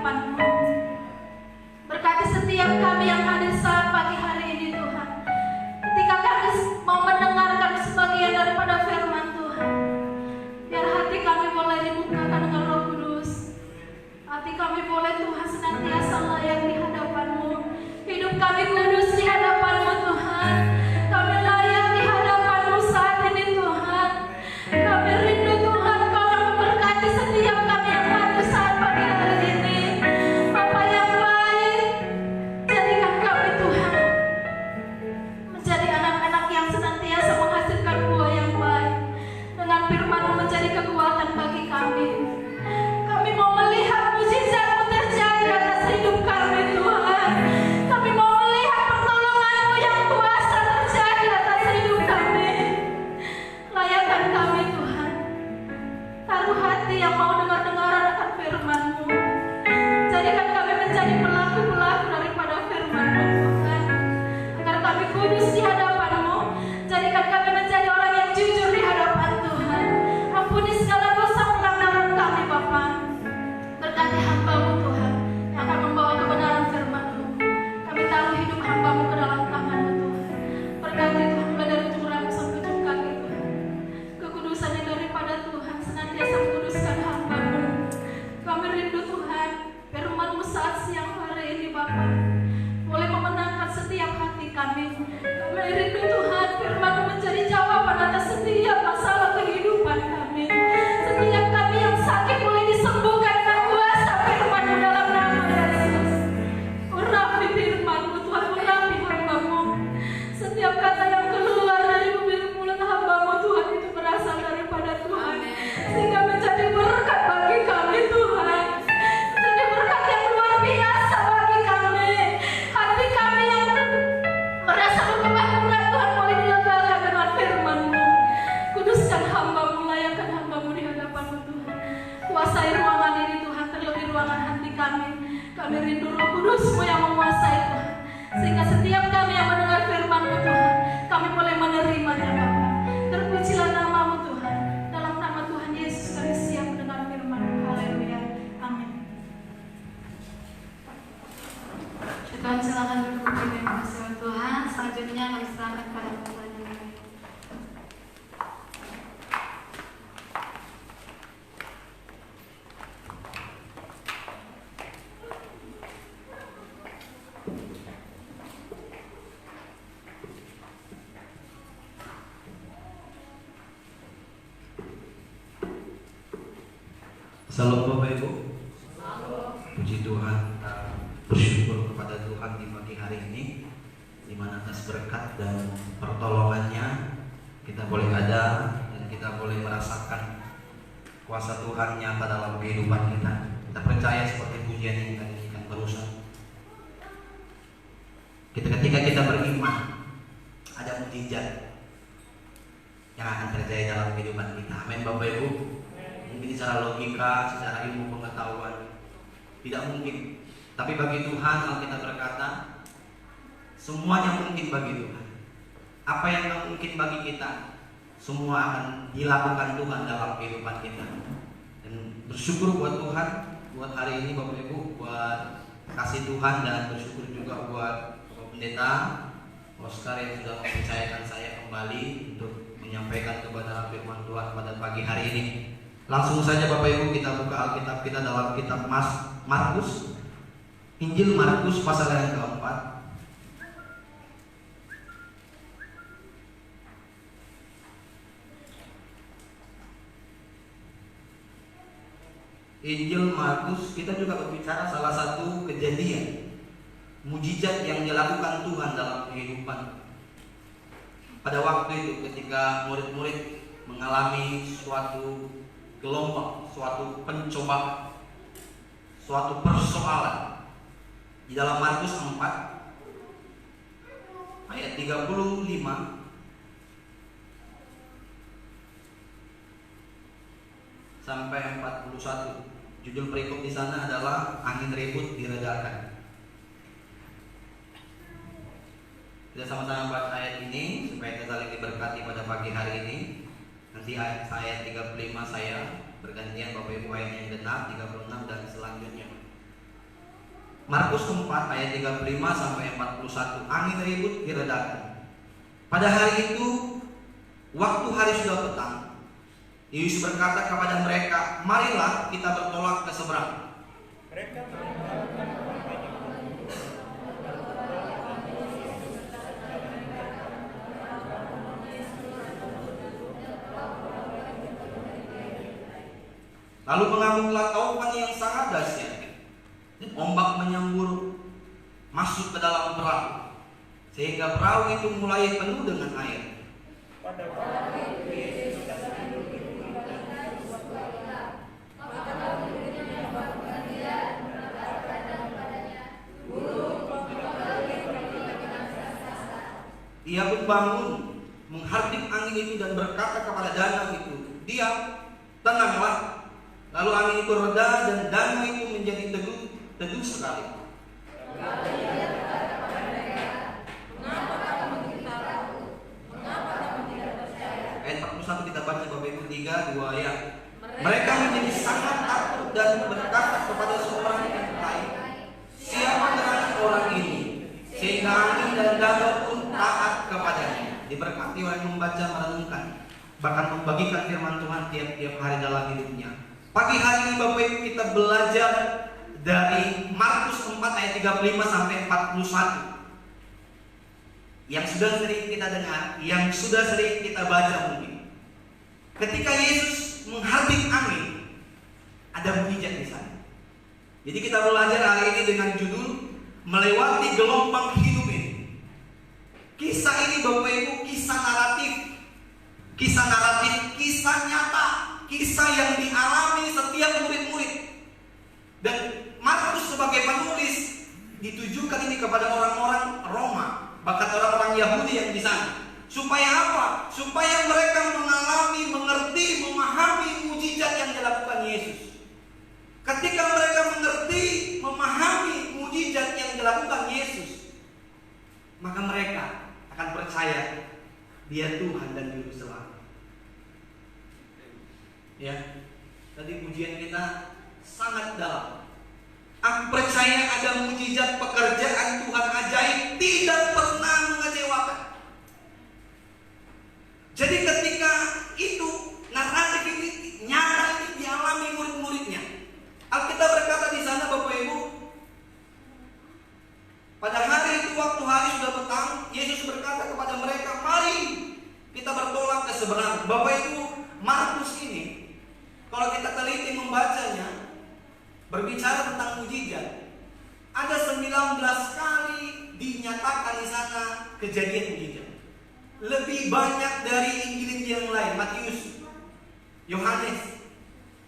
hadapan-Mu. Berkati setiap kami yang hadir saat pagi hari ini Tuhan. Ketika kami mau mendengarkan sebagian daripada firman Tuhan, biar hati kami boleh dibukakan dengan Roh Kudus. Hati kami boleh Tuhan senantiasa layak di hadapan-Mu. Hidup kami kudus di hadapan-Mu Tuhan. Kami layak di hadapan-Mu saat ini Tuhan. Kami rindu Tuhan Kau yang memberkati setiap kami yang hadir saat pagi hari ini. Bapa yang baik, jadikan kami Tuhan menjadi anak-anak yang senantiasa menghasilkan buah yang baik. Dengan firman-Mu menjadi kekuatan bagi kami. Kami mau melihat mujizat-Mu terjadi atas hidup kami Tuhan. Kami mau melihat pertolongan-Mu yang kuasa terjadi atas hidup kami. Layakkan kami Tuhan. Taruh hati yang mau dengar-dengaran akan firman-Mu. Jadikan kami menjadi pelaku-pelaku daripada firman-Mu Tuhan. Agar kami kudus di hadapan-Mu. Jadikan kami menjadi orang yang jujur di hadapan Tuhan. Ampuni segala dosa pelanggaran kami Bapa. Berkati hamba-Mu Tuhan yang akan membawa kebenaran firman-Mu. Kami taruh hidup hamba-Mu ke dalam tangan-Mu Tuhan. Berkati Tuhan mulai dari ujung rambut sampai ujung kaki Tuhan. Kekudusan yang daripada Tuhan senantiasa kuduskan hamba-Mu. Kami rindu Tuhan firman-Mu saat siang hari ini Bapa boleh memenangkan setiap hati kami. Kami rindu Tuhan firman-Mu menjadi jawaban atas setiap masalah kehidupan kami. Setiap kami yang sakit boleh disembuhkan dengan kuasa firman-Mu dalam nama Yesus. Urapi firman-Mu Tuhan, urapi hamba-Mu. Setiap kata yang keluar dari mulut hamba-Mu Tuhan itu berasal daripada Tuhan, sehingga menjadi berkat bagi kami Tuhan. Menjadi berkat yang luar biasa bagi kami. Hati kami yang merasa beban berat Tuhan boleh dilegakan dengan firman-Mu. Kuduskan hamba-Mu, layakkan hamba-Mu di hadapan-Mu Tuhan. Kuasai ruangan ini Tuhan, terlebih ruangan hati kami. Kami rindu Roh Kudus-Mu yang menguasai Tuhan. Sehingga setiap kami yang mendengar firman-Mu Tuhan, kami boleh menerimanya Bapa. Terpujilah nama-Mu Tuhan. Dalam nama Tuhan Yesus kami siap mendengar firman-Mu. Haleluya. Amin. Tuhan silakan duduk di kasih Tuhan. Selanjutnya kami serahkan pada Tuhan. Salam Bapak Ibu. Puji Tuhan, kita bersyukur kepada Tuhan di pagi hari ini, di mana atas berkat dan pertolongannya kita boleh ada dan kita boleh merasakan kuasa Tuhan nyata dalam kehidupan kita. Kita percaya seperti pujian yang kita nyanyikan barusan. Ketika kita beriman, ada mujizat yang akan terjadi dalam kehidupan kita. Amin Bapak Ibu. Mungkin secara logika, secara ilmu pengetahuan tidak mungkin, tapi bagi Tuhan Alkitab berkata semuanya mungkin bagi Tuhan. Apa yang tak mungkin bagi kita, semua akan dilakukan Tuhan dalam kehidupan kita. Dan bersyukur buat Tuhan, buat hari ini Bapak Ibu, buat kasih Tuhan, dan bersyukur juga buat Bapak Pendeta Oscar yang sudah mempercayakan saya kembali untuk menyampaikan kebenaran firman Tuhan pada pagi hari ini. Langsung saja Bapak Ibu kita buka Alkitab kita dalam kitab Markus, Injil Markus pasal yang keempat. Injil Markus kita juga berbicara salah satu kejadian mujizat yang dilakukan Tuhan dalam kehidupan. Pada waktu itu ketika murid-murid mengalami suatu gelombang, suatu pencobaan, suatu persoalan. Di dalam Markus 4 ayat 35 sampai 41. Judul perikop di sana adalah angin ribut diredakan. Kita sama-sama baca ayat ini supaya kita saling diberkati pada pagi hari ini. Nanti ayat 35 saya bergantian Bapak Ibu ayat yang genap, 36 dan selanjutnya. Markus 4 ayat 35 sampai 41. Angin ribut diredakan. Pada hari itu, waktu hari sudah petang, Yesus berkata kepada mereka, "Marilah kita bertolak ke seberang." Lalu mengamuklah taufan yang sangat dahsyat. Ombak menyembur masuk ke dalam perahu, sehingga perahu itu mulai penuh dengan air. Ia pun bangun, menghardik angin itu dan berkata kepada danau itu, "Diam, tenanglah." Lalu angin itu reda dan danau itu menjadi teduh sekali. Ayat 41 kita baca Bapak Ibu 3, 2 ayat. Mereka menjadi sangat takut dan berkata kepada seorang yang lain, "Siapakah orang ini sehingga angin dan danau pun taat kepadanya?" Diberkati orang yang membaca, merenungkan, bahkan membagikan firman Tuhan tiap-tiap hari dalam hidupnya. Pagi hari ini Bapak Ibu kita belajar dari Markus 4 ayat 35 sampai 41. Yang sudah sering kita dengar, yang sudah sering kita baca mungkin. Ketika Yesus menghardik angin, ada mujizat di sana. Jadi kita belajar hari ini dengan judul melewati gelombang hidup ini. Kisah ini Bapak Ibu kisah naratif, kisah nyata, kisah yang dialami setiap murid-murid. Dan Markus sebagai penulis ditujukan ini kepada orang-orang Roma, bahkan orang-orang Yahudi yang di sana. Supaya apa? Supaya mereka mengalami, mengerti, memahami mujizat yang dilakukan Yesus. Ketika mereka mengerti, memahami mujizat yang dilakukan Yesus, maka mereka akan percaya Dia Tuhan dan Juru Selamat. Ya, tadi pujian kita sangat dalam. Aku percaya ada mujizat pekerjaan Tuhan ajaib tidak pernah mengecewakan. Jadi ketika itu naratif ini nyata ini dialami murid-muridnya. Alkitab berkata di sana Bapak Ibu, pada hari itu waktu hari sudah petang, Yesus berkata kepada mereka, "Mari kita bertolak ke seberang." Bapak Ibu, Markus ini kalau kita teliti membacanya, berbicara tentang mujizat, ada 19 kali dinyatakan di sana kejadian mujizat. Lebih banyak dari Injil yang lain, Matius, Yohanes,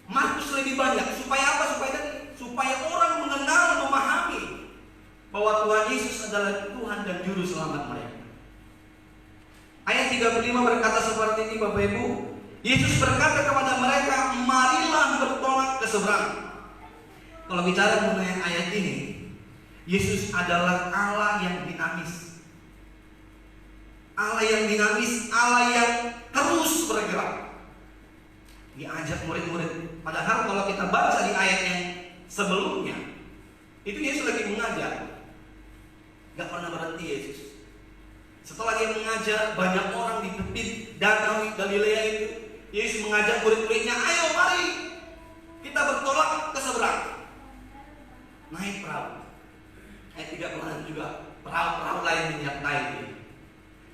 Markus lebih banyak. Supaya apa? Supaya orang mengenal, memahami bahwa Tuhan Yesus adalah Tuhan dan Juru Selamat mereka. Ayat 35 berkata seperti ini Bapak Ibu. Yesus berkata kepada mereka, "Marilah bertolak ke seberang." Kalau bicara mengenai ayat ini, Yesus adalah Allah yang dinamis. Allah yang dinamis, Allah yang terus bergerak. Diajak murid-murid. Padahal kalau kita baca di ayat yang sebelumnya, itu Yesus lagi mengajar. Gak pernah berhenti Yesus. Setelah dia mengajar, banyak orang di tepi danau Galilea itu, Yesus mengajak murid-muridnya, "Ayo mari kita bertolak ke seberang." Naik perahu. Ayat 36 juga, perahu-perahu lain menyertai dia.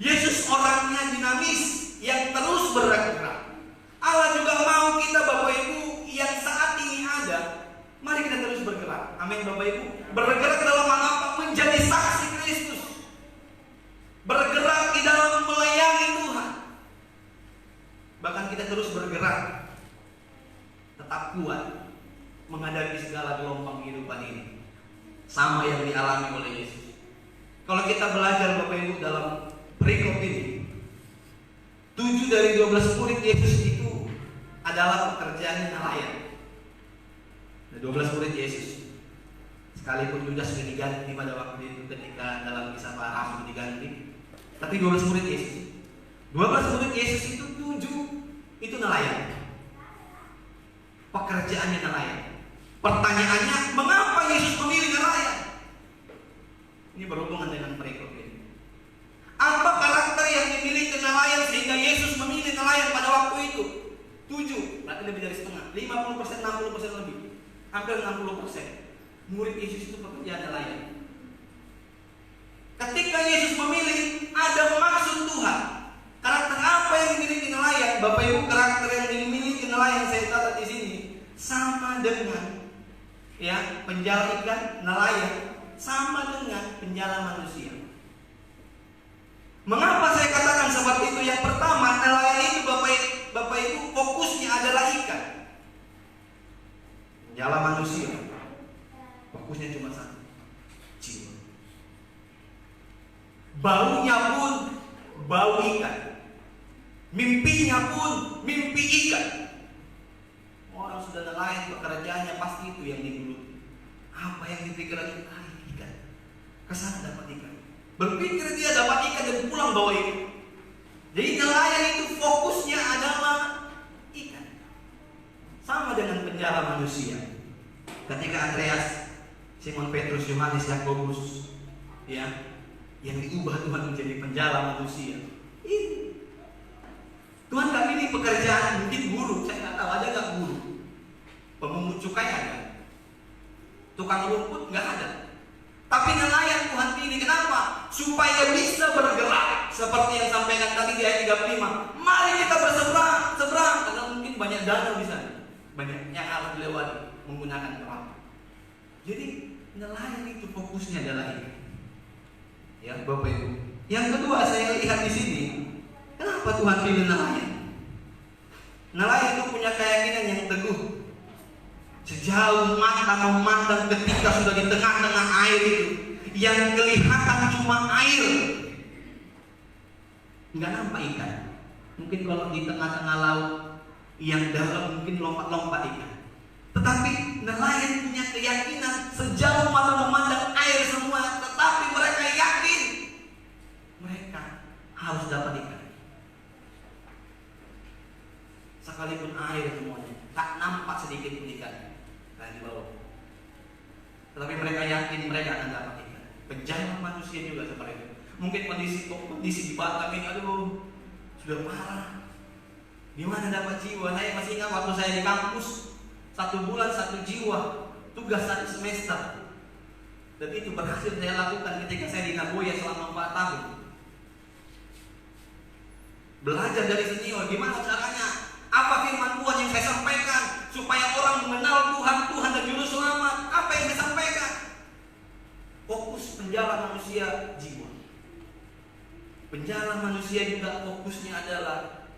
Yesus orangnya dinamis, yang terus bergerak. Allah juga mau kita Bapak Ibu yang saat ini ada, mari kita terus bergerak. Amin Bapak Ibu. Bergerak ke dalam apa? Menjadi saksi Kristus. Bergerak di dalam melayani Tuhan. Bahkan kita terus bergerak, tetap kuat menghadapi segala gelombang kehidupan ini. Sama yang dialami oleh Yesus. Kalau kita belajar Bapak Ibu dalam perikop ini, 7 dari 12 murid Yesus itu adalah pekerjaannya nelayan. 12 murid Yesus. Sekalipun Yudas sudah diganti pada waktu itu ketika dalam kisah para rasul diganti, tapi 12 murid Yesus. 12 murid Yesus itu 7 itu nelayan. Pekerjaannya nelayan. Pertanyaannya, mengapa Yesus memilih nelayan? konsep murid Yesus itu pekerjaan nelayan. Ketika Yesus memilih, ada maksud Tuhan. Karakter apa yang dimiliki nelayan? Bapak Ibu, karakter yang dimiliki nelayan saya catat di sini sama dengan penjala ikan, nelayan sama dengan penjala manusia. Mengapa saya katakan seperti itu? Yang pertama, nelayan itu Bapak Ibu fokusnya adalah ikan. Penjala manusia fokusnya cuma satu, jiwa. Baunya pun bau ikan, mimpinya pun mimpi ikan. Orang sudah nelayan, pekerjaannya pasti itu yang digeluti. Apa yang dipikirkan? Ikan. Kesana dapat ikan. Berpikir dia dapat ikan dan pulang bawa ikan. Jadi nelayan itu fokusnya adalah ikan. Sama dengan penjala manusia. Ketika Andreas, Simon Petrus, Yohanes, Yakobus, yang diubah Tuhan menjadi penjala manusia. Tuhan gak pilih pekerjaan, mungkin guru, saya nggak tahu ada nggak guru. Pemungut cukai ada, tukang rumput nggak ada. Tapi nelayan Tuhan pilih, kenapa? Supaya bisa bergerak. Seperti yang sampaikan tadi di ayat 35. Mari kita berseberang, karena mungkin banyak danau di sana, banyak yang harus dilewati menggunakan perahu. Jadi nelayan itu fokusnya adalah ini. Ya, Bapak Ibu. Yang kedua saya lihat di sini, kenapa Tuhan pilih nelayan? Nelayan itu punya keyakinan yang teguh. Sejauh mata memandang ketika sudah di tengah-tengah air itu, yang kelihatan cuma air, nggak nampak ikan. Mungkin kalau di tengah-tengah laut yang dalam mungkin lompat-lompat ikan. Tetapi nelayan punya keyakinan sejauh mata memandang air semua, tetapi mereka yakin mereka harus dapat ikan. Sekalipun air semuanya, tak nampak sedikit pun ikan di bawah. Tetapi mereka yakin mereka akan dapat ikan. Penjala manusia juga seperti itu. Mungkin kondisi di Batam ini, aduh, sudah parah. Gimana dapat jiwa? Saya masih ingat waktu saya di kampus, 1 bulan 1 jiwa, tugas 1 semester. Dan itu berhasil saya lakukan ketika saya di Nagoya selama 4 tahun. Belajar dari senior, gimana caranya? Apa firman Tuhan yang saya sampaikan supaya orang mengenal Tuhan dan Juru Selamat? Apa yang saya sampaikan? Fokus penjala manusia jiwa. Penjala manusia juga fokusnya adalah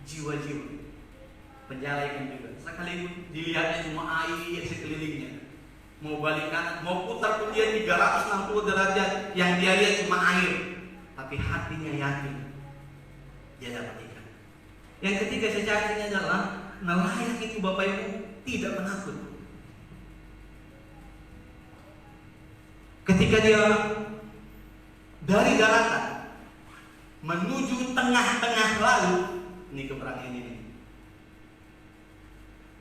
jiwa-jiwa. Penjala ikan juga. Sekalipun dilihatnya cuma air sekelilingnya, mau balik kanan, mau putar pun dia 360 derajat, yang dia lihat cuma air, tapi hatinya yakin dia dapat ikan. Yang ketiga saya cari adalah nelayan itu Bapak Ibu tidak penakut. Ketika dia dari daratan menuju tengah-tengah laut, ini keberanian ini.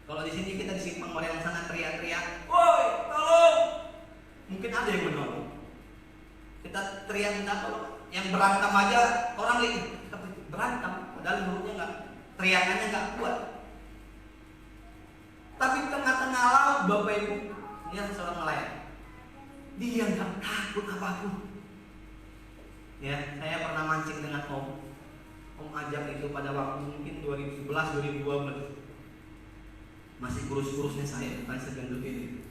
Kalau di sini kita di simpang orang yang sana teriak-teriak, "Woi, tolong!" Mungkin ada yang menolong. Kita teriak minta tolong. Yang berantem aja orang lihat berantem, padahal mulutnya nggak, teriakannya nggak kuat. Tapi tengah-tengah laut Bapak Ibu, ini seorang nelayan. Dia nggak takut apapun. Saya pernah mancing dengan Om ajak itu pada waktu mungkin 2011-2012. Masih kurus-kurusnya saya, bukan segendut ini.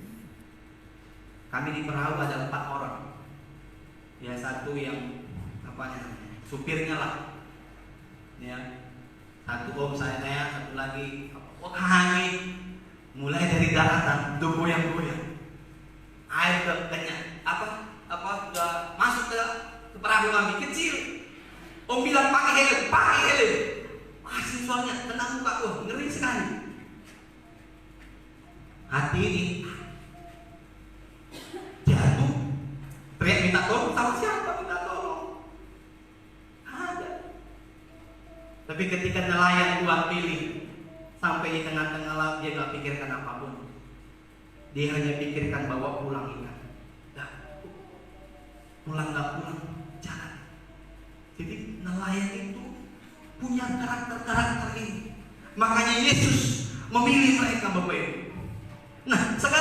Kami di perahu ada 4 orang. Satu yang supirnya lah. Satu Om saya, satu lagi kami mulai dari daratan udah goyang-goyang. Air udah banyak udah masuk ke perahu kami kecil. Om bilang pakai helm. Soalnya kena muka, ngeri sekali. Hati ini jatuh, teriak minta tolong, sama siapa minta tolong? Ada. Tapi ketika nelayan Tuhan pilih, sampai di tengah-tengah laut dia gak pikirkan apapun. Dia hanya pikirkan bawa pulang ikan. Pulang gak pulang, jalan. Jadi nelayan itu punya karakter-karakter ini. Makanya Yesus memilih mereka Bapak Ibu. Nah, sekarang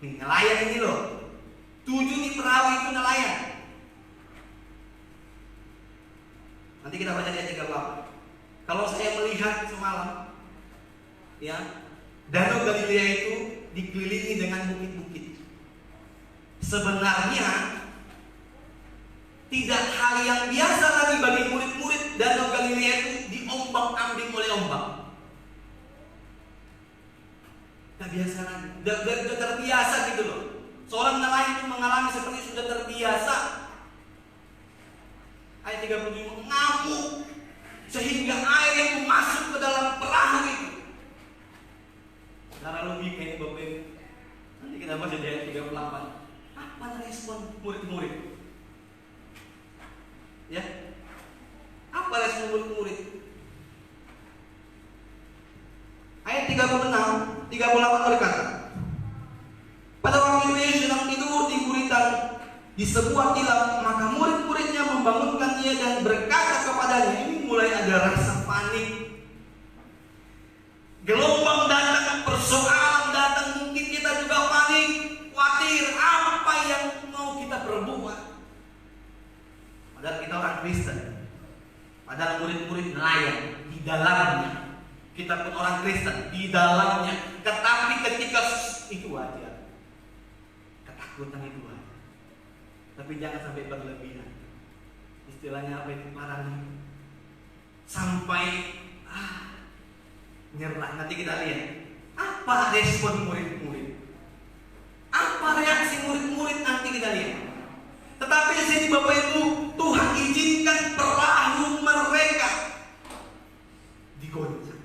Nih, nelayan ini loh. 7 nih perahu itu nelayan. Nanti kita baca di ayat 38. Kalau saya melihat semalam, ya, Danau Galilea itu dikelilingi dengan bukit-bukit. Sebenarnya tidak hal yang biasa lagi bagi murid-murid Danau Galilea itu diombang-ambing oleh ombak. Tidak biasa lagi, sudah terbiasa gitu loh. Seorang nelayan itu mengalami seperti sudah terbiasa. Ayat 35, ngamuk sehingga air yang masuk ke dalam perahu itu. Cara logika ini Bapak Ibu. Nanti kita baca di ayat 38. Apa respon murid-murid? Ya, apa respon murid-murid? Ayat 38 berkata, pada waktu itu Yesus sedang tidur di buritan di sebuah tilam, maka murid-muridnya membangunkan dia dan berkata kepadanya. Ini mulai ada rasa panik. Gelombang datang, persoalan datang, mungkin kita juga panik, khawatir apa yang mau kita perbuat. Padahal kita orang Kristen, padahal murid-murid nelayan di dalamnya. Kita pun orang Kristen di dalamnya. Tetapi ketika itu aja, ketakutan itu aja. Tapi jangan sampai berlebihan. Istilahnya apa itu, paranoid. Sampai nyerah. Nanti kita lihat apa respon murid-murid, apa reaksi murid-murid, nanti kita lihat. Tetapi di sini Bapak Ibu, Tuhan izinkan perahu mereka digoncang.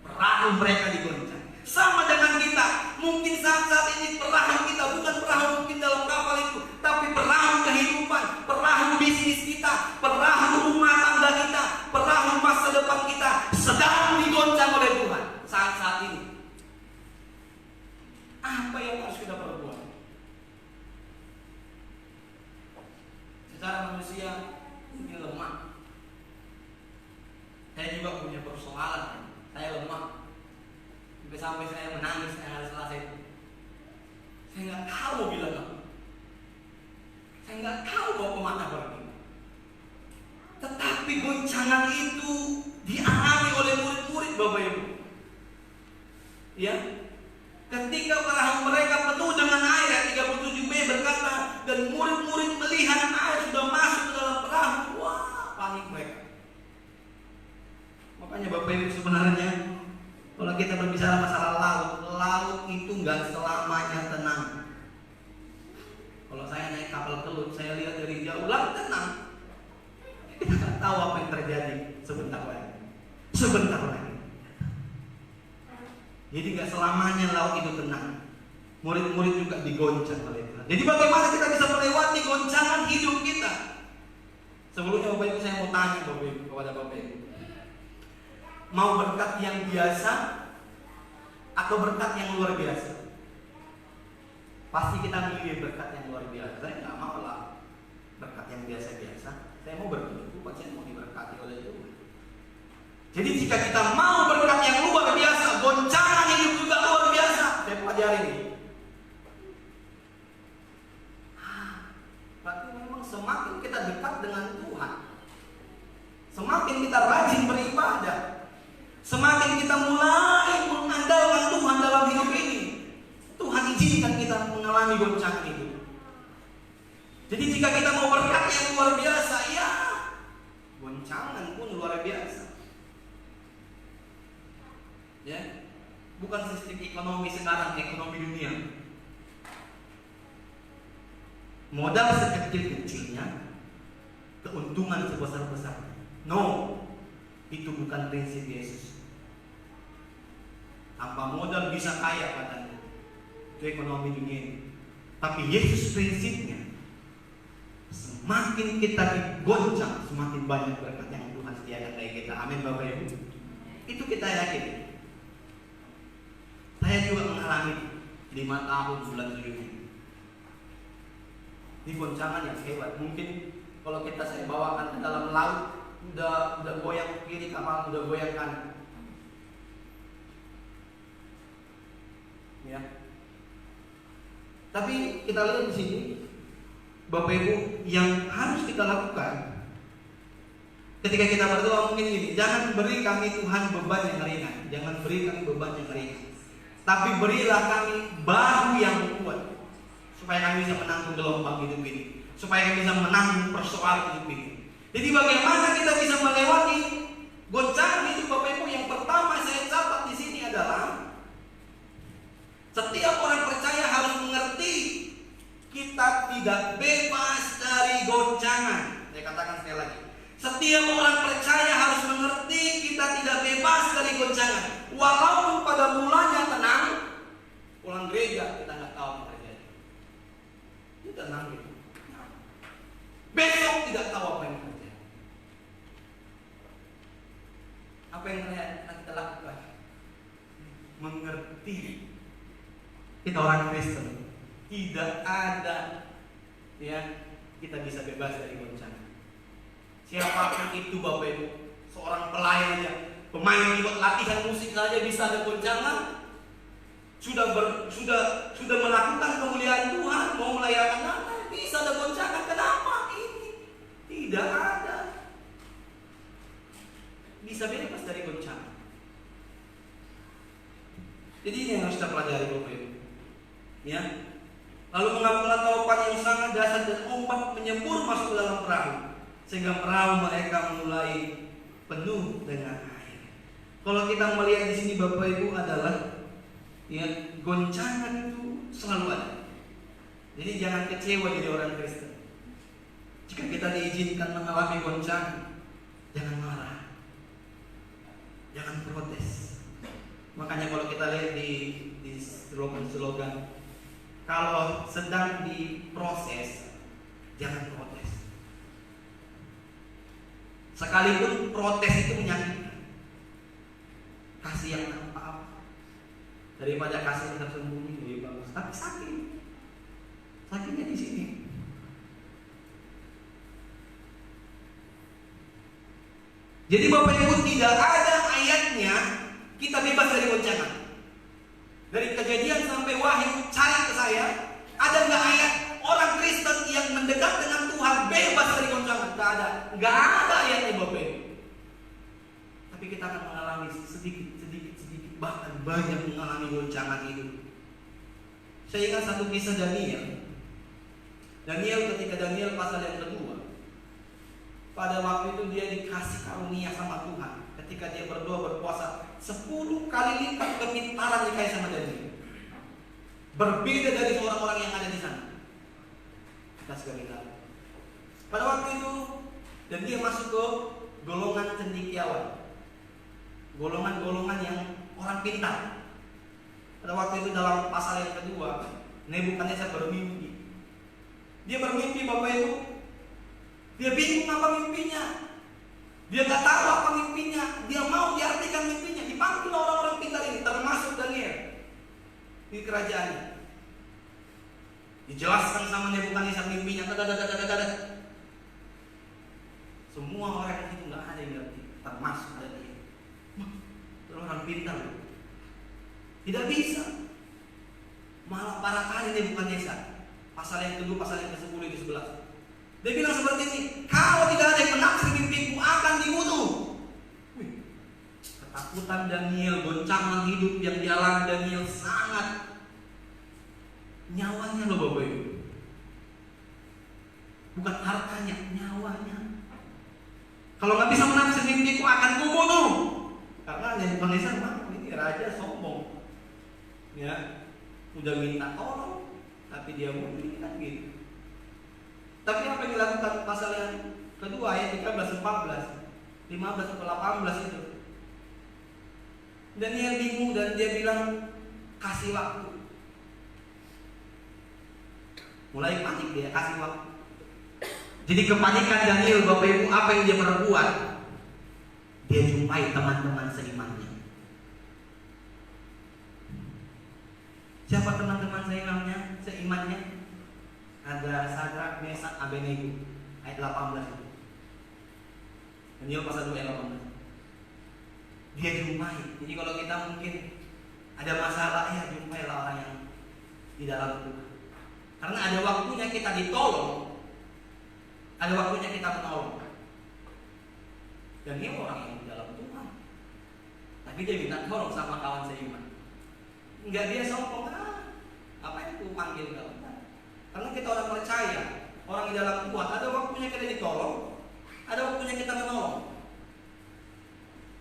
Perahu mereka digoncang. Sama dengan kita. Mungkin saat ini perahu kita bukan perahu mungkin dalam kapal itu, tapi perahu kehidupan, perahu bisnis kita, perahu rumah tangga kita, perahu masa depan kita sedang digoncang oleh Tuhan saat-saat ini. Apa yang harus kita perbuat? Secara manusia mungkin lemah. Saya juga punya persoalan. Saya lemah. Sampai saya menangis hari Selasa itu. Saya nggak tahu mau bilang apa. Saya nggak tahu mau kemana pergi. Tetapi goncangan itu dialami oleh murid-murid Bapak Ibu. Ya, ketika perahu mereka penuh dengan air, 37b berkata, dan murid-murid melihat air sudah masuk ke dalam perahu. Wah, panik mereka. Makanya Bapak Ibu, sebenarnya kalau kita berbicara masalah laut itu nggak selamanya tenang. Kalau saya naik kapal kelut, saya lihat dari jauh, laut tenang. Kita nggak tahu apa yang terjadi sebentar lagi. Jadi nggak selamanya laut itu tenang. Murid-murid juga digoncang oleh Tuhan. Jadi bagaimana kita bisa melewati goncangan hidup kita? Sebelumnya Bapak Ibu, saya mau tanya kepada Bapak Ibu. Mau berkat yang biasa atau berkat yang luar biasa? Pasti kita milih berkat yang luar biasa. Saya nggak mau lah berkat yang biasa-biasa. Saya mau bersyukur, saya mau diberkati oleh Tuhan. Jadi jika kita mau berkat yang luar biasa, goncangan hidup juga luar biasa. Saya pelajari ini. Berarti memang semakin kita dekat dengan Tuhan, semakin kita rajin beribadah, semakin kita mulai mengandalkan Tuhan dalam hidup ini, Tuhan izinkan kita mengalami goncangan itu. Jadi jika kita mau berkat yang luar biasa, ya goncangan pun luar biasa. Ya, bukan sistem ekonomi sekarang, ekonomi dunia. Modal sekecil-kecilnya, keuntungan sebesar-besarnya. No, itu bukan prinsip Yesus. Tanpa modal bisa kaya katanya. Itu ekonomi dunia ini. Tapi Yesus prinsipnya, semakin kita digoncang, semakin banyak berkat yang Tuhan sediakan bagi kita. Amin Bapak Ibu. Itu kita yakin. Saya juga mengalami 5 tahun bulan 7 ini. Ini goncangan yang hebat. Mungkin kalau saya bawakan ke dalam laut, udah goyang kiri, kapal udah goyang kanan. Ya. Tapi kita lihat di sini, Bapak Ibu, yang harus kita lakukan ketika kita berdoa mungkin ini, jangan beri kami Tuhan beban yang ringan, jangan beri kami beban yang ringan, tapi berilah kami bahu yang kuat, supaya kami bisa menanggung gelombang hidup ini, supaya kami bisa menanggung persoalan hidup ini. Jadi bagaimana kita bisa melewati goncangan hidup Bapak Ibu? Yang pertama saya catat di sini adalah setiap orang percaya harus mengerti kita tidak bebas dari goncangan. Saya katakan sekali lagi, setiap orang percaya harus mengerti kita tidak bebas dari goncangan. Walaupun pada mulanya tenang, pulang gereja kita nggak tahu apa terjadi. Ini tenang gitu. Besok tidak tahu apa yang terjadi. Apa yang kita lakukan? Mengerti. Kita orang Kristen, tidak ada ya kita bisa bebas dari goncangan. Siapapun itu Bapak Ibu, seorang pelayan aja, pemain buat latihan musik saja bisa ada goncangan. Sudah melakukan kemuliaan Tuhan, mau melayani nama, bisa ada goncangan. Kenapa ini? Tidak ada. Bisa bebas dari goncangan. Jadi ini yang harus kita pelajari Bapak Ibu. Ya. Lalu mengambil taupan yang sangat dahsyat dan ombak menyembur masuk ke dalam perahu, sehingga perahu mereka mulai penuh dengan air. Kalau kita melihat di sini Bapak Ibu adalah ya, goncangan itu selalu ada. Jadi jangan kecewa jadi orang Kristen. Jika kita diizinkan mengalami goncangan, jangan marah, jangan protes. Makanya kalau kita lihat di slogan, kalau sedang diproses, jangan protes. Sekalipun protes itu menyakitkan, kasih yang tanpa apa daripada kasih yang tersembunyi lebih bagus. Tapi sakitnya di sini. Jadi Bapak Ibu, tidak ada ayatnya kita bebas dari goncangan. Dari Kejadian sampai Wahyu, cari ke saya, ada nggak ayat orang Kristen yang mendekat dengan Tuhan bebas dari goncangan? Nggak ada ayatnya Bapak Ibu. Tapi kita akan mengalami sedikit, bahkan banyak mengalami goncangan itu. Saya ingat satu kisah Daniel. Ketika Daniel pasal yang kedua, pada waktu itu dia dikasih karunia sama Tuhan. Ketika dia berdoa berpuasa, 10 kali lipat kepintaran dikasih sama Daniel. Berbeda dari orang-orang yang ada di sana. Kita sekali tahu. Pada waktu itu, dan dia masuk ke golongan cendekiawan, golongan-golongan yang orang pintar. Pada waktu itu dalam pasal yang kedua, Nebukadnezar bermimpi. Dia bermimpi Bapak Ibu. Dia bingung apa mimpinya. Dia nggak tahu apa mimpinya. Dia mau diartikan mimpinya. Dipanggil orang-orang pintar ini, termasuk Daniel di kerajaannya. Dijelaskan sama Nebukadnezar mimpinya. Semua orang itu nggak ada yang ngerti, termasuk Daniel. Orang pintar. Tidak bisa. Malah parah kali Nebukadnezar. Pasal yang kedua, pasal yang ke-10, ke-11. Dia bilang seperti ini, kalau tidak ada yang menafsir mimpiku akan dibunuh. Ketakutan Daniel, goncangan hidup yang dialami Daniel sangat. Nyawanya loh Bapak Ibu. Bukan hartanya, nyawanya. Kalau nggak bisa menafsir mimpiku akan kubunuh. Karena Nebukadnezar ini raja sombong. Ya, udah minta tolong, tapi dia mau kan gitu. Tapi apa yang dilakukan pasal yang kedua ayat 13, 14, 15 atau 18 itu. Daniel bingung dan dia bilang kasih waktu. Mulai panik dia, kasih waktu. Jadi kepanikan Daniel Bapak Ibu, apa yang dia perbuat? Dia jumpai teman-teman seimannya. Siapa teman-teman seimannya? Ada Sadrak, Mesak, Abednego, ayat 18 itu. Daniel pasal 2 ayat 18. Dia jumpai. Jadi kalau kita mungkin ada masalah, ya jumpailah orang yang di dalam Tuhan. Karena ada waktunya kita ditolong, ada waktunya kita menolong. Dan dia orang yang di dalam Tuhan, tapi dia minta tolong sama kawan seiman. Enggak, dia sombong, apa itu panggil kau? Karena kita orang percaya, orang di dalam Tuhan, ada waktunya kita ditolong, ada waktunya kita menolong.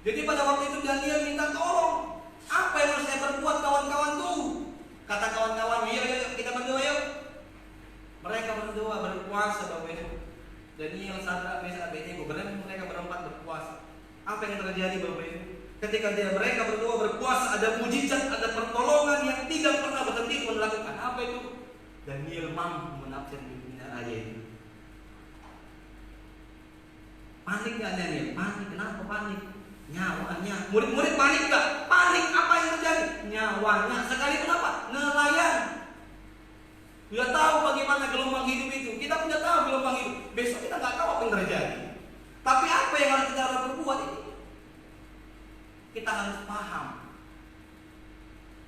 Jadi pada waktu itu Daniel minta tolong. Apa yang harus saya perbuat kawan-kawan tuh? Kata kawan-kawan, yuk kita berdoa yuk. Mereka berdoa, berpuasa Bapak Ibu. Daniel, Sadrak, Mesak, Abednego, mereka berempat berpuasa. Apa yang terjadi Bapak Ibu? Ketika mereka berdoa berpuasa, ada mujizat, ada pertolongan yang tidak pernah berhenti melakukan. Apa itu? Daniel mampu menafsirkan dunia ayat itu. Panik gak Daniel? Panik. Kenapa panik? Nyawanya. Murid-murid panik gak? Panik. Apa yang terjadi? Nyawanya. Sekalipun apa? Nelayan. Sudah tahu bagaimana gelombang hidup itu. Kita sudah tahu gelombang hidup. Besok kita nggak tahu apa yang terjadi. Tapi apa yang harus kita berbuat ini? Kita harus paham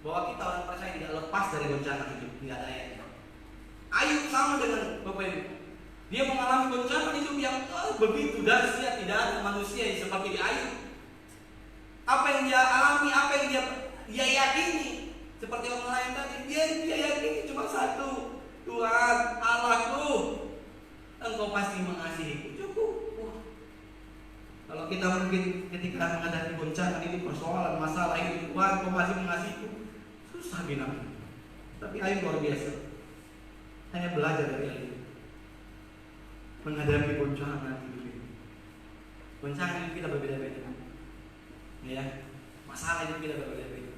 bahwa kita orang percaya tidak lepas dari bencana hidup. Tidak ada yang Ayub sama dengan Bapak Ibu. Dia mengalami bencana hidup yang begitu dahsyat. Tidak ada manusia yang seperti di Ayub. Apa yang dia alami, apa yang dia yakini, seperti orang lain tadi, dia yakini cuma satu. Tuhan Allahku, Engkau pasti mengasihiku. Cukup. Kalau kita mungkin ketika menghadapi bencana ini, persoalan, masalah ini, Tuhan Engkau pasti mengasihiku, susah bilang. Tapi Ayub luar biasa. Hanya belajar dari Ayub menghadapi bencana hidup ini. Bencana hidup kita berbeda-beda, ya. Masalah hidup kita berbeda-beda.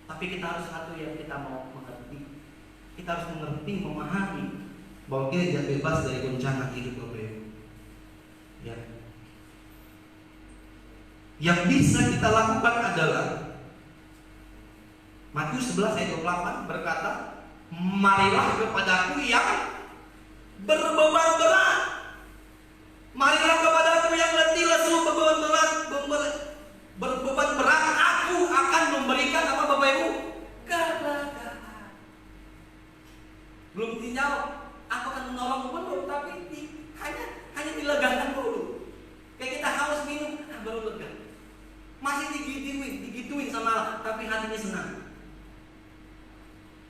Tapi kita harus satu yang kita mau mengerti. Kita harus mengerti, memahami bahwa kita tidak bebas dari bencana hidup Bapak Ibu. Ya. Yang bisa kita lakukan adalah Matius 11 ayat 28 berkata, marilah kepadaku yang berbeban berat. Marilah kepadaku yang letih lesu berbeban berat, aku akan memberikan apa Bapak Ibu? Kelegaan. Belum dijawab, aku akan menolong belum, tapi hanya dilegakan dulu. Kayak kita haus minum, baru lega. Masih digituin sama Allah, tapi hatinya senang.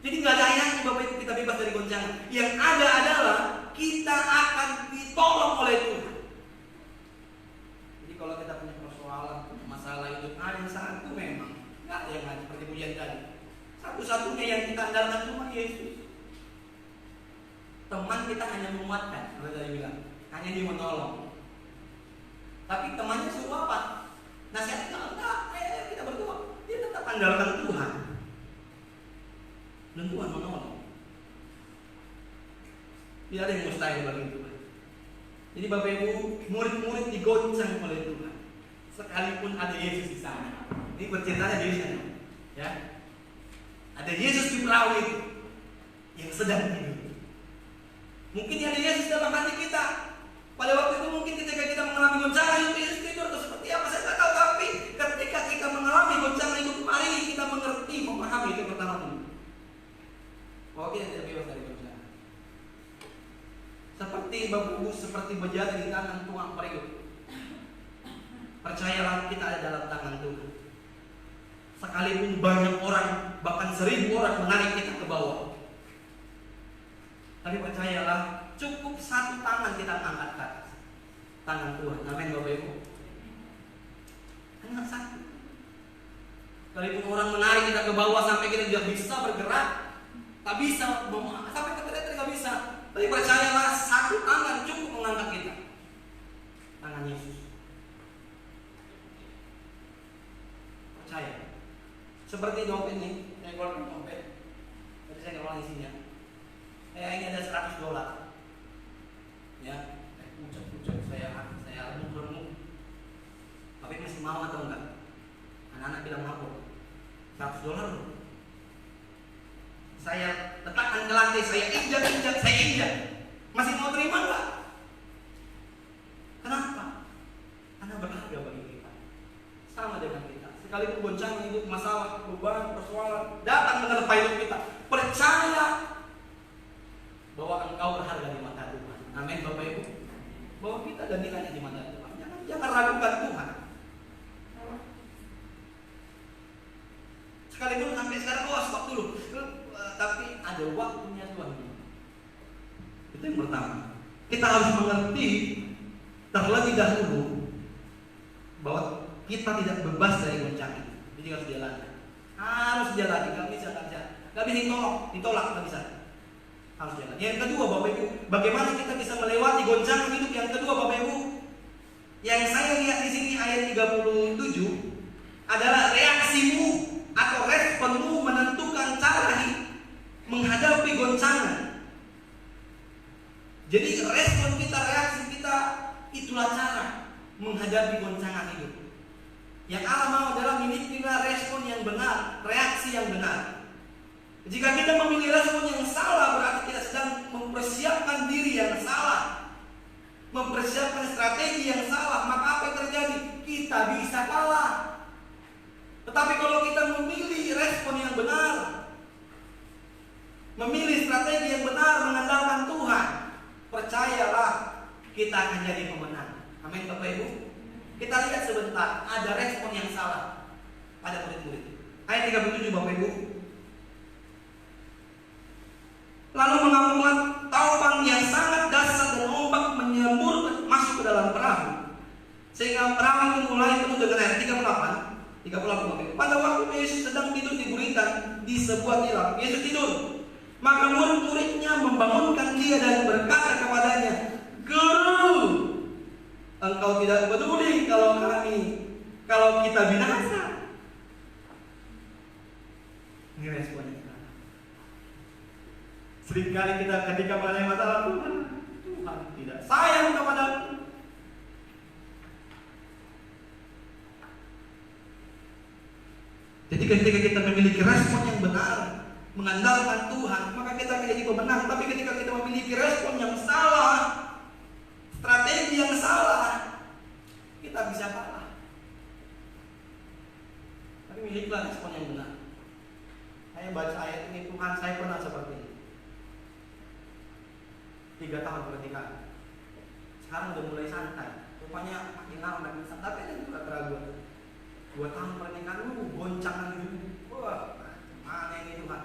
Jadi nggak ada ayahnya Bapak Ibu kita bebas dari goncangan. Yang ada adalah kita akan ditolong oleh Tuhan. Jadi kalau kita punya persoalan, masalah hidup, ada satu memang, nggak ada yang lain seperti pujian tadi. Satu-satunya yang kita andalkan cuma Yesus. Teman kita hanya menguatkan, kalau tadi bilang, hanya dia menolong. Tapi temannya suruh apa? Nasihatnya enggak, kita berdoa. Dia tetap andalkan Tuhan. Dan Tuhan menolong. Tidak ada yang mustahil bagi Tuhan. Jadi Bapak Ibu, murid-murid digoncang oleh Tuhan. Sekalipun ada Yesus di sana. Ini berceritanya di sana, ya. Ada Yesus di perahu itu yang sedang tidur. Mungkin ada Yesus dalam hati kita. Pada waktu itu mungkin ketika kita mengalami goncangan hidup, Yesus tidur atau seperti apa saya tidak tahu. Tapi ketika kita mengalami goncangan hidup, mari kita mengerti, memahami itu pertama dulu. Bahwa kita tidak bebas dari goncangan. Seperti Bapak Ibu, seperti berjalan di tangan Tuhan periuk. Percayalah kita ada dalam tangan Tuhan. Sekalipun banyak orang, bahkan 1000 orang menarik kita ke bawah, tapi percayalah, cukup satu tangan kita angkat ke atas. Tangan Tuhan. Amin Bapak Ibu. Hanya satu. Sekalipun orang menarik kita ke bawah sampai kita tidak bisa bergerak, tak bisa, sampai ke tetek tidak bisa. Tapi percayalah, satu tangan cukup mengangkat kita. Tangan Yesus. Percaya. Seperti dompet ini, saya keluarkan dompet. Tadi saya keluar isinya. Ini ada $100. Ya, pucuk-pucuk saya remuk-remuk. Tapi masih mau atau enggak? Anak-anak bilang mau. $100 loh. Saya letakkan ke lantai, saya injak. Masih mau terima enggak? Kenapa? Karena berharga bagi kita. Sama dengan kita. sekalipun goncangan hidup, masalah, beban, persoalan datang menerpa hidup kita, percaya bahwa engkau berharga di mata Tuhan. Amin Bapak Ibu. Bahwa kita ada nilainya di mata Tuhan. Jangan ragukan Tuhan. Sekalipun sampai sekarang stop dulu. Tapi ada waktunya Tuhan. Itu yang pertama. Kita harus mengerti terlebih dahulu bahwa kita tidak bebas dari goncangan. Jadi harus jalani. Harus jalani. Gak bisa. Gak bisa ditolak, gak bisa. Harus jalan. Yang kedua Bapak Ibu, bagaimana kita bisa melewati goncangan hidup? Yang kedua Bapak Ibu, yang saya lihat di sini ayat 37 adalah reaksimu atau responmu menentukan cara menghadapi goncangan. Jadi respon kita, reaksi kita, itulah cara menghadapi goncangan hidup. Yang Allah mau adalah milikilah respon yang benar, reaksi yang benar. Jika kita memilih respon yang salah, berarti kita sedang mempersiapkan diri yang salah, mempersiapkan strategi yang salah. Maka apa yang terjadi? Kita bisa kalah. Tetapi kalau kita memilih respon yang benar, memilih strategi yang benar, mengandalkan Tuhan, percayalah kita akan jadi pemenang. Amin Bapak Ibu. Kita lihat sebentar, ada respon yang salah pada murid-murid. Ayat 37 Bapak Ibu. Lalu mengamuklah taufan yang sangat dahsyat dan ombak menyembur masuk ke dalam perahu, sehingga perahu itu mulai penuh dengan air. 38. Pada waktu Yesus sedang tidur di gurita di sebuah tilam, Yesus tidur. Maka murid-muridnya membangunkan dia dan berkata kepadanya, "Guru, engkau tidak peduli kalau kita binasa." Ini responnya. Seringkali kita ketika mengalami masalah, Tuhan tidak sayang kepadaku. Jadi ketika kita memiliki respon yang benar, mengandalkan Tuhan, maka kita akan jadi pemenang. Tapi ketika kita memiliki respon yang salah, strategi yang salah, kita bisa kalah. Tapi miliklah respon yang benar. Saya baca ayat ini, Tuhan, saya pernah seperti ini. 3 tahun pernikahan. Sekarang udah mulai santai. Rupanya makin lama makin santai. Tapi ada juga keraguan. 2 tahun pernikahan, goncangan hidup. Wah, mana ini Tuhan?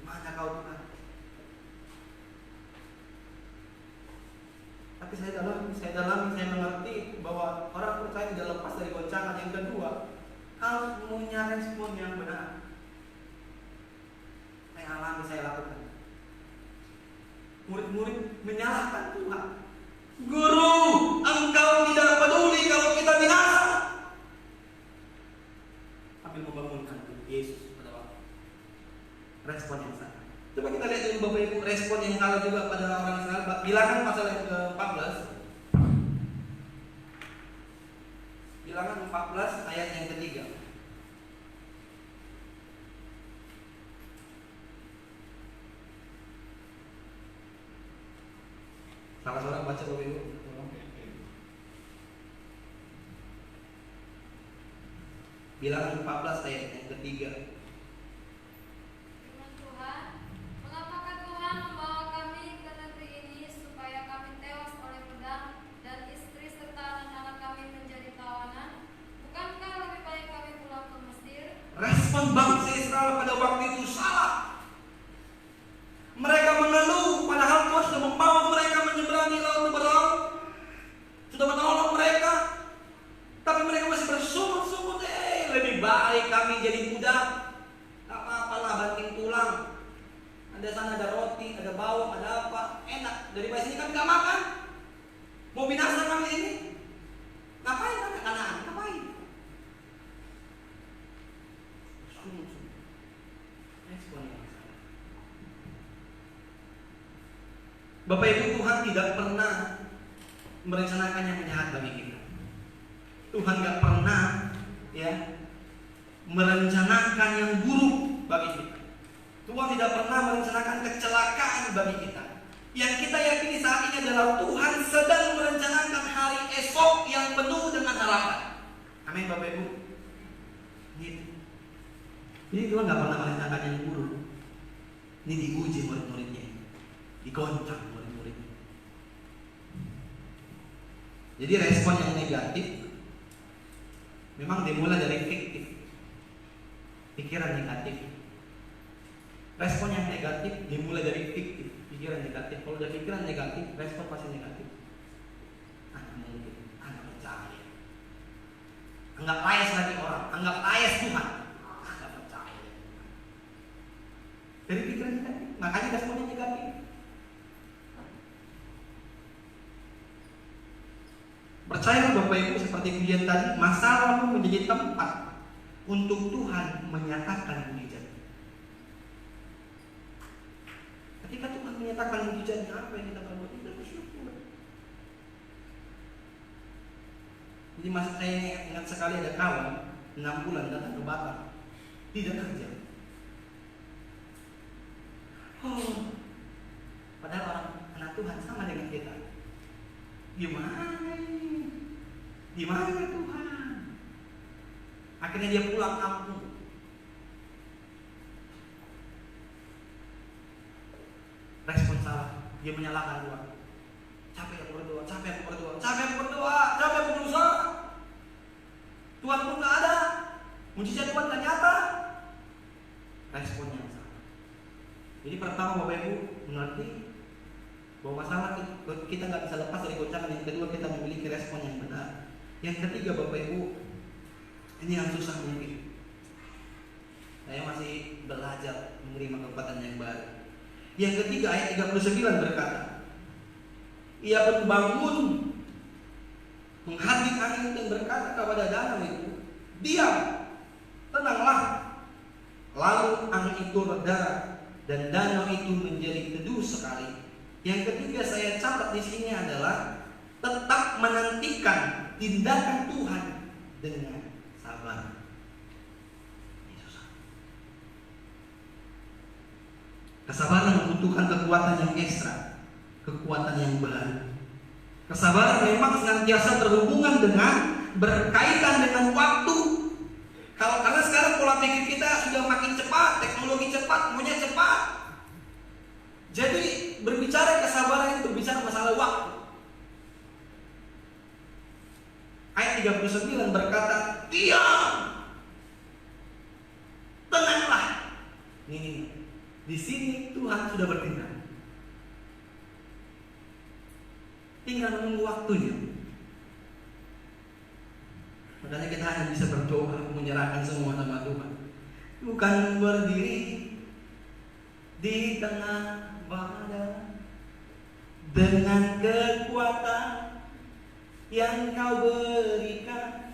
Gimana kau Tuhan? Tapi saya mengerti bahwa orang percaya tidak lepas dari goncangan. Yang kedua, harus punya respon yang benar. Saya alami, saya lakukan. Murid-murid menyalahkan Tuhan. Guru, engkau tidak peduli kalau kita binasa. Sambil membangunkan Yesus pada waktu. Respon yang salah. Coba kita lihat dulu Bapak Ibu, respon yang salah juga pada orang Israel. Bilangan pasal yang ke-14. Bilangan 14 ayat yang ketiga. Salah seorang baca Bapak Ibu. Bilangan 14 ayat yang ketiga. Firman Tuhan, mengapakah Tuhan membawa kami ke negeri ini supaya kami tewas oleh pedang dan istri serta anak-anak kami menjadi tawanan? Bukankah lebih baik kami pulang ke Mesir? Respon bangsa Israel pada waktu itu salah. Mereka mengeluh, padahal Tuhan sudah membawa mereka menyeberangi laut berlaut, sudah menolong mereka, tapi mereka masih bersungut-sungut. Lebih baik kami jadi budak. Tak apa-apa lah, banting tulang. Ada sana ada roti, ada bawang, ada apa, enak. Daripada sini kami gak makan. Mau binasa kami ini. Ngapain kami Kanaan? Ngapain? Sungut-sungut. Respon yang salah. Bapak Ibu, Tuhan tidak pernah merencanakan yang jahat bagi kita. Tuhan gak pernah merencanakan yang buruk bagi kita. Tuhan tidak pernah merencanakan kecelakaan bagi kita. Yang kita yakini saat ini adalah Tuhan sedang merencanakan hari esok yang penuh dengan harapan. Amin Bapak Ibu. Jadi Tuhan nggak pernah merintahkan yang buruk. Ini diuji murid-muridnya, digoncang murid-muridnya. Jadi respon yang negatif memang dimulai dari fiktif, pikiran negatif. Respon yang negatif dimulai dari fiktif, pikiran negatif. Kalau ada pikiran negatif, respon pasti negatif. Mungkin, percaya. Anggap layas lagi orang, anggap layas Tuhan. Percaya. Dari pikiran negatif, makanya responnya negatif. Percayalah Bapak Ibu, seperti pujian tadi, masalahmu menjadi tempat untuk Tuhan menyatakan mujizat. Ketika Tuhan menyatakan mujizatnya, apa yang kita perbuat? Kita bersyukur. Jadi masa saya ingat sekali ada kawan 6 bulan datang ke Batam, tidak kerja. Padahal orang anak Tuhan sama dengan kita. Gimana ini? Gimana Tuhan? Akhirnya dia pulang kampung. Respon salah, dia menyalahkan Tuhan. Capek yang berdoa, capek yang berdoa, capek yang berdoa, capek yang berusaha. Tuhan pun nggak ada, mujizat Tuhan nggak nyata. Responnya salah. Jadi pertama Bapak Ibu mengerti bahwa masalah kita nggak bisa lepas dari goncangan. Yang kedua, kita memiliki respon yang benar. Yang ketiga Bapak Ibu, ini yang susah mungkin. Saya masih belajar menerima kekuatan yang baru. Yang ketiga, ayat 39 berkata, ia pun bangun, menghardik angin dan berkata kepada danau itu, diam, tenanglah. Lalu angin itu reda dan danau itu menjadi teduh sekali. Yang ketiga saya catat di sini adalah tetap menantikan tindakan Tuhan dengan sabar. Kesabaran membutuhkan kekuatan yang ekstra, kekuatan yang baru. Kesabaran memang senantiasa berhubungan dengan, berkaitan dengan waktu. Karena sekarang pola pikir kita sudah makin cepat, teknologi cepat, maunya cepat. Jadi berbicara kesabaran itu berbicara masalah waktu. Ayat 39 berkata, diam, tenanglah. Ini. Di sini Tuhan sudah bertindak. Tinggal menunggu waktunya. Makanya kita hanya bisa berdoa, menyerahkan semua sama Tuhan. Bukan berdiri di tengah badai dengan kekuatan yang Kau berikan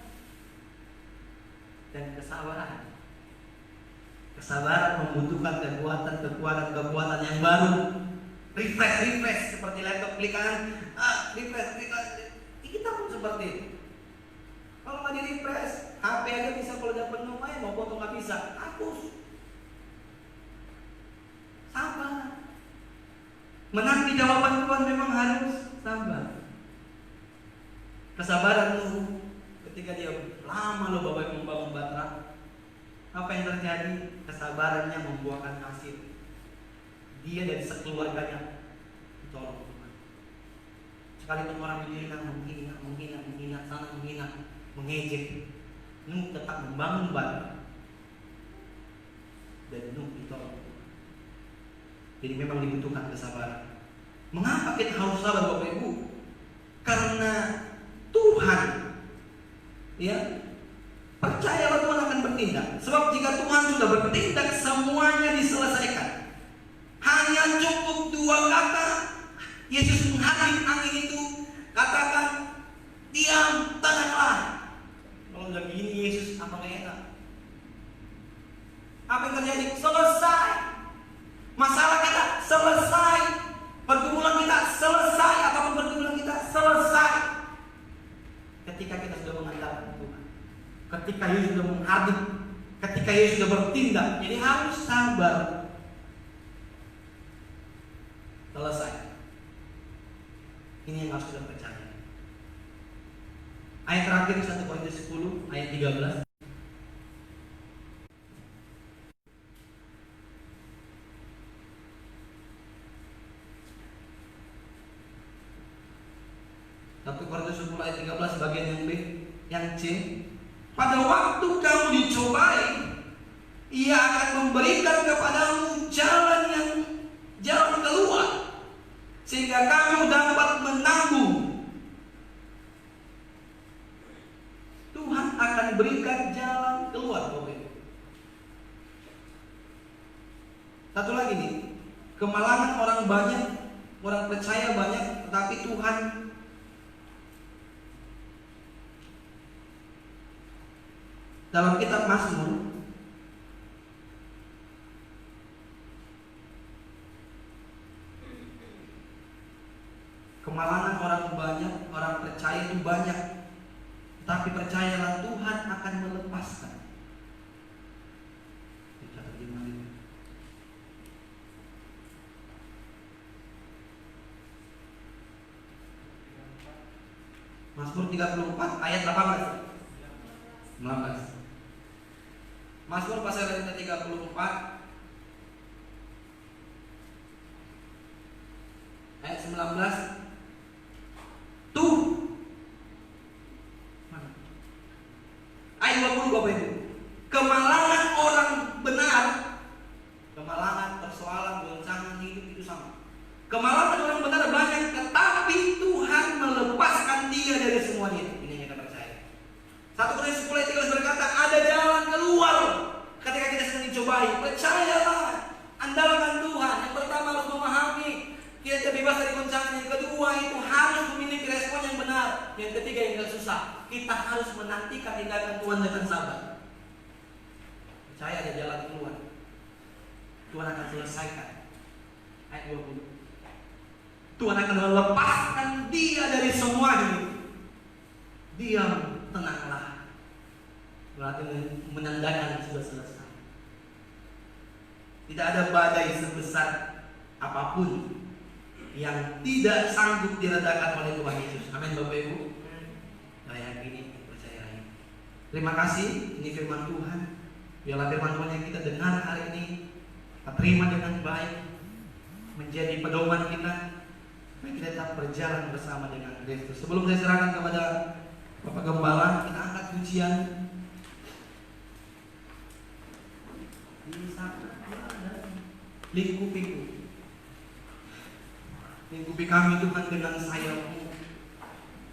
dan kesabaran. Kesabaran membutuhkan kekuatan yang baru. Refresh seperti laptop klik kanan, refresh. Kita pun seperti itu. Kalau nggak di refresh, HP aja bisa kalau udah penuh main mau foto nggak bisa, hapus. Sabar. Menanti jawaban Tuhan memang harus sabar. Kesabaran lu ketika dia lama lo Bapak membangun batra. Apa yang terjadi? Kesabarannya membuahkan hasil. Dia dari sekeluarganya ditolong Tuhan. Sekalipun orang menghina, sana menghina, mengejek, Nuh tetap membangun batu dan Nuh ditolong Tuhan. Jadi memang dibutuhkan kesabaran. Mengapa kita harus sabar Bapak Ibu? Karena Tuhan, ya, percayalah Tuhan akan bertindak. Sebab jika Tuhan sudah bertindak, semuanya diselesaikan. Hanya cukup 2 kata. Yesus menghardik angin itu, katakan, diam, tenanglah. Kalau udah gini Yesus apa gak enak? Apa yang terjadi? Selesai. Masalah kita selesai. Pergumulan kita selesai. Apapun pergumulan kita selesai. Ketika kita sudah mengandalkan Tuhan, ketika Yesus sudah menghardik, ketika Yesus sudah bertindak. Jadi harus sabar. Selesai. Ini yang harus kita percaya. Ayat terakhir 1 Korintus 10 ayat 13. memberikan kepadamu jalan keluar, sehingga kamu dapat menanggung. Tuhan akan berikan jalan keluar, Bapak Ibu. Satu lagi nih, kemalangan orang banyak, orang percaya banyak, tetapi Tuhan dalam kitab Mazmur kemalangan orang banyak, orang percaya itu banyak, tapi percayalah Tuhan akan melepaskan. Dicatat di mana itu? Mazmur 34 ayat 18. 19. Mazmur pasal 34 ayat 19. Tuh mana? Ayat 20, Bapak Ibu. Kemalangan orang benar, kemalangan, persoalan, goncangan hidup itu sama. Kemalangan orang benar banyak, tetapi Tuhan melepaskan dia dari semuanya. Ini yang kita percaya. 1 Korintus 10 ayat 13 berkata, ada jalan keluar ketika kita sedang dicobai. Percayalah, andalkan Tuhan. Yang pertama harus memahami kita terbebas dari goncangan. Yang kedua itu harus memiliki respon yang benar. Yang ketiga yang gak susah, kita harus menantikan tindakan Tuhan dengan sabar. Percaya ada jalan keluar. Tuhan akan selesaikan. Ayat 20. Tuhan akan melepaskan dia dari semua ini. Diam, tenanglah. Berarti menandakan sudah selesai. Tidak ada badai sebesar apapun yang tidak sanggup diredakan oleh Tuhan Yesus. Amin, Bapak Ibu. Saya yakini, percaya ini. Terima kasih, ini firman Tuhan. Biarlah firman Tuhan yang kita dengar hari ini kita terima dengan baik, menjadi pedoman kita, supaya kita tetap berjalan bersama dengan Kristus. Sebelum saya serahkan kepada Bapak Gembala, kita angkat pujian. Lingkupi kami Tuhan dengan sayap-Mu.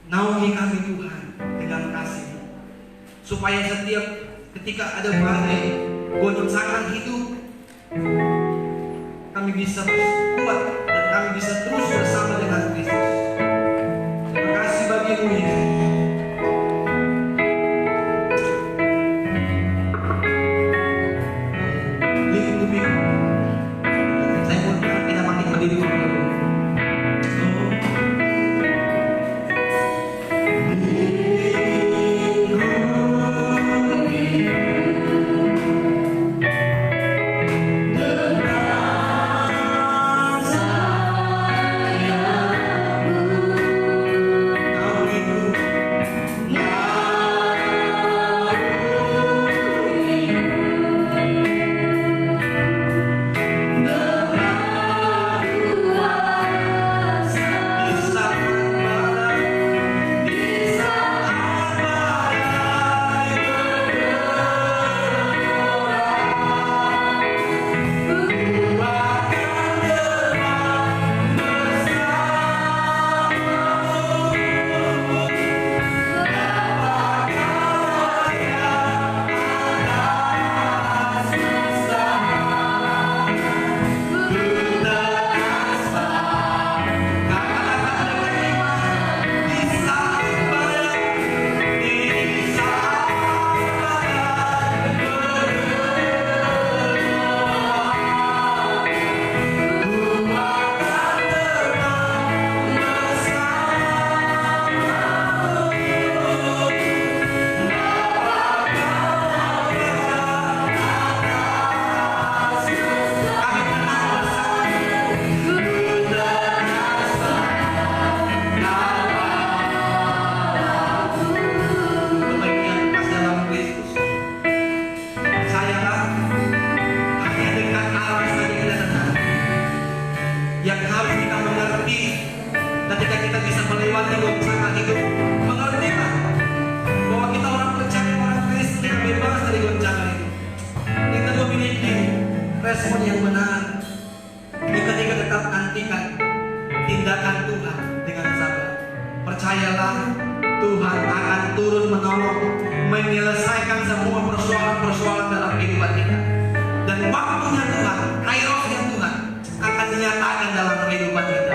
Naungi kami Tuhan dengan kasih-Mu, supaya setiap ketika ada badai, goncangan hidup, kami bisa kuat dan kami bisa terus bersama dengan Kristus. Terima kasih bagi-Mu Yesus. Lingkupi. Saya pun kita makin berdiri dulu. respon yang benar. Bukan kita tetap nantikan tindakan Tuhan dengan sabar. Percayalah, Tuhan akan turun menolong, menyelesaikan semua persoalan-persoalan dalam kehidupan kita. Dan waktunya Tuhan, kairosnya Tuhan akan dinyatakan dalam kehidupan kita.